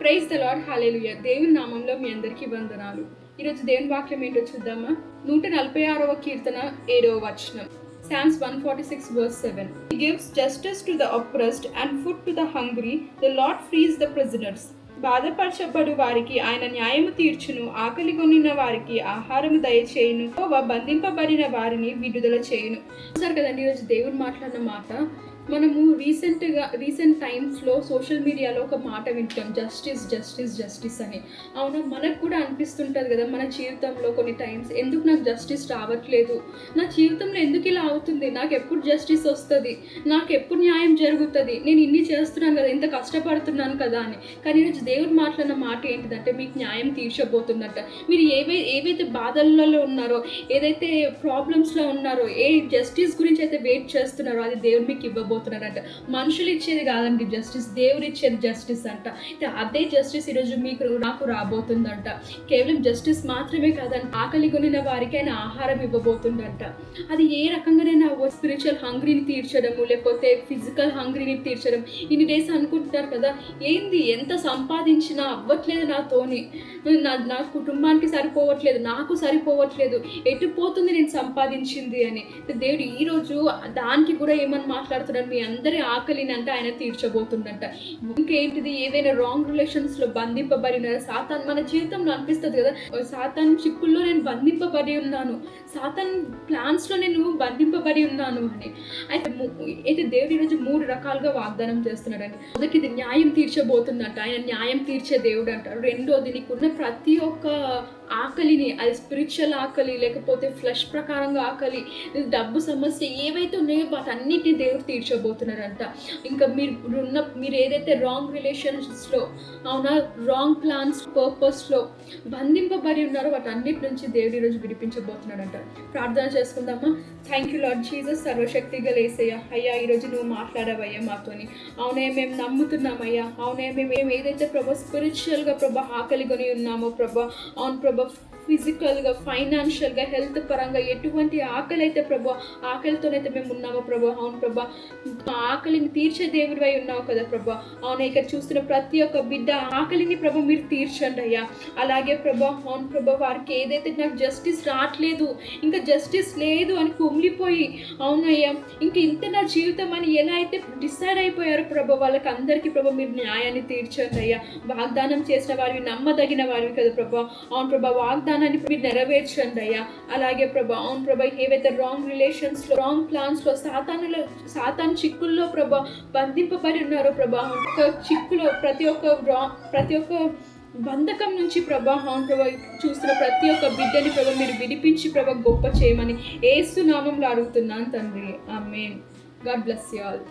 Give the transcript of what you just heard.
Praise the lord, హల్లెలూయా. దేవుని నామంలో మీ అందరికీ వందనాలు. ఈరోజు దేవుని వాక్యం ఏంటో చూద్దామా? 146వ కీర్తన 7వ వచనం. Psalms 146 verse 7. He gives justice to the oppressed and food to the hungry. The Lord frees the prisoners. బాధపరచబడు వారికి ఆయన న్యాయము తీర్చును, ఆకలి కొనిన వారికి ఆహారము దయచేయును, బంధింపబడిన వారిని విడుదల చేయును. చూసారు కదండి ఈరోజు దేవుడు మాట్లాడిన మాట. మనము రీసెంట్ టైమ్స్లో సోషల్ మీడియాలో ఒక మాట వింటాం, జస్టిస్ జస్టిస్ జస్టిస్ అని. అవునా, మనకు కూడా అనిపిస్తుంటుంది కదా మన జీవితంలో కొన్ని టైమ్స్, ఎందుకు నాకు జస్టిస్ రావట్లేదు, నా జీవితంలో ఎందుకు ఇలా అవుతుంది, నాకు ఎప్పుడు జస్టిస్ వస్తుంది, నాకు ఎప్పుడు న్యాయం జరుగుతుంది, నేను ఇన్ని చేస్తున్నాను కదా, ఇంత కష్టపడుతున్నాను కదా అని. కానీ ఈరోజు దేవుడు మాట్లాడిన మాట ఏంటిదంటే, మీకు న్యాయం తీర్చబోతుందంట. మీరు ఏవైతే బాధలలో ఉన్నారో, ఏదైతే ప్రాబ్లమ్స్లో ఉన్నారో, ఏ జస్టిస్ గురించి అయితే వెయిట్ చేస్తున్నారో అది దేవుడు మీకు ఇవ్వబోతున్నారంట. మనుషులు ఇచ్చేది కాదండి జస్టిస్, దేవుడు ఇచ్చేది జస్టిస్ అంట. అదే జస్టిస్ ఈరోజు మీకు నాకు రాబోతుందంట. కేవలం జస్టిస్ మాత్రమే కాదంట, ఆకలి కొనిన వారికి ఆయన ఆహారం ఇవ్వబోతుందంట. అది ఏ రకంగానైనా స్పిరిచువల్ హంగ్రీని తీర్చడము, లేకపోతే ఫిజికల్ హంగ్రీని తీర్చడం. ఇన్ని డేస్ అనుకుంటున్నారు కదా, ఏంది ఎంత సంపాదించినా అవ్వట్లేదు నాతోని, నా కుటుంబానికి సరిపోవట్లేదు, నాకు సరిపోవట్లేదు, ఎటు పోతుంది నేను సంపాదించింది అని. దేవుడు ఈరోజు దానికి కూడా ఏమని మాట్లాడుతున్నాడు, మీ అందరి ఆకలిని అంటే ఆయన తీర్చబోతుందంట. ఇంకేంటిది, ఏదైనా రాంగ్ రిలేషన్స్లో బంధింపబడిన సాతాన్, మన జీవితంలో అనిపిస్తుంది కదా, సాతాన్ చిక్కుల్లో నేను బంధింపబడి ఉన్నాను, సాతాన్ ప్లాన్స్లో నేను బంధింపబడి ఉన్నాను అని. అయితే దేవుడు ఈరోజు 3 రకాలుగా వాగ్దానం చేస్తున్నాడండి. మొదటిది న్యాయం తీర్చబోతుందంట, ఆయన న్యాయం తీర్చే దేవుడు అంటారు. రెండోది నీకున్న ప్రతి ఒక్క ఆకలిని, అది స్పిరిచువల్ ఆకలి, లేకపోతే ఫ్లెష్ ప్రకారంగా ఆకలి, డబ్బు సమస్య ఏవైతే ఉన్నాయో వాటన్నిటిని దేవుడు తీర్చబోతున్నారంట. ఇంకా మీరు ఏదైతే రాంగ్ రిలేషన్స్లో, అవునా, రాంగ్ ప్లాన్స్ పర్పస్లో బంధింపబడి ఉన్నారో వాటన్నిటి నుంచి దేవుడు ఈరోజు విడిపించబోతున్నాడంట. ప్రార్థన చేసుకుందామా? థ్యాంక్ యూ లార్డ్ జీసస్, సర్వశక్తిగా యేసయ్యా. అయ్యా ఈరోజు నువ్వు మాట్లాడవయ్యా మాతోని. అవునే మేము నమ్ముతున్నామయ్యా. అవునే మేము ఏదైతే ప్రభా స్పిరిచువల్గా ప్రభా ఆకలి కొని ఉన్నామో ప్రభా, అవును ప్రభా, ఫిజికల్గా, ఫైనాన్షియల్గా, హెల్త్ పరంగా ఎటువంటి ఆకలి అయితే ప్రభా, ఆకలితోనైతే మేము ఉన్నామో ప్రభా, అవును ప్రభా, మా ఆకలిని తీర్చే దేవుడివై ఉన్నావు కదా ప్రభా. అవును, ఇక్కడ చూస్తున్న ప్రతి ఒక్క బిడ్డ ఆకలిని ప్రభా మీరు తీర్చండి అయ్యా. అలాగే ప్రభా, అవును ప్రభా, వారికి ఏదైతే నాకు జస్టిస్ రావట్లేదు, ఇంకా జస్టిస్ లేదు అని కుమిలిపోయి, అవునయ్యా ఇంక ఇంత నా జీవితం అని ఎలా అయితే డిసైడ్ అయిపోయారు ప్రభా, వాళ్ళకి అందరికీ ప్రభా మీరు న్యాయాన్ని తీర్చండి అయ్యా. వాగ్దానం చేసిన వారివి, నమ్మదగిన వారివి కదా ప్రభా. అవును ప్రభా, వాగ్దానాన్ని మీరు నెరవేర్చండి అయ్యా. అలాగే ప్రభా, అవును ప్రభా, ఏవైతే రాంగ్ రిలేషన్స్లో, రాంగ్ ప్లాన్స్లో, సాతాను చిక్కుల్లో ప్రభా బంధింపబడి ఉన్నారో ప్రభా, ఒక చిక్కులో ప్రతి ఒక్క బంధకం నుంచి ప్రభా, అవును ప్రభా, చూస్తున్న ప్రతి ఒక్క బిడ్డని ప్రభా మీరు విడిపించి ప్రభా గొప్ప చేయమని యేసు నామంలో అడుగుతున్నాను తండ్రి. ఆమేన్. God bless you all.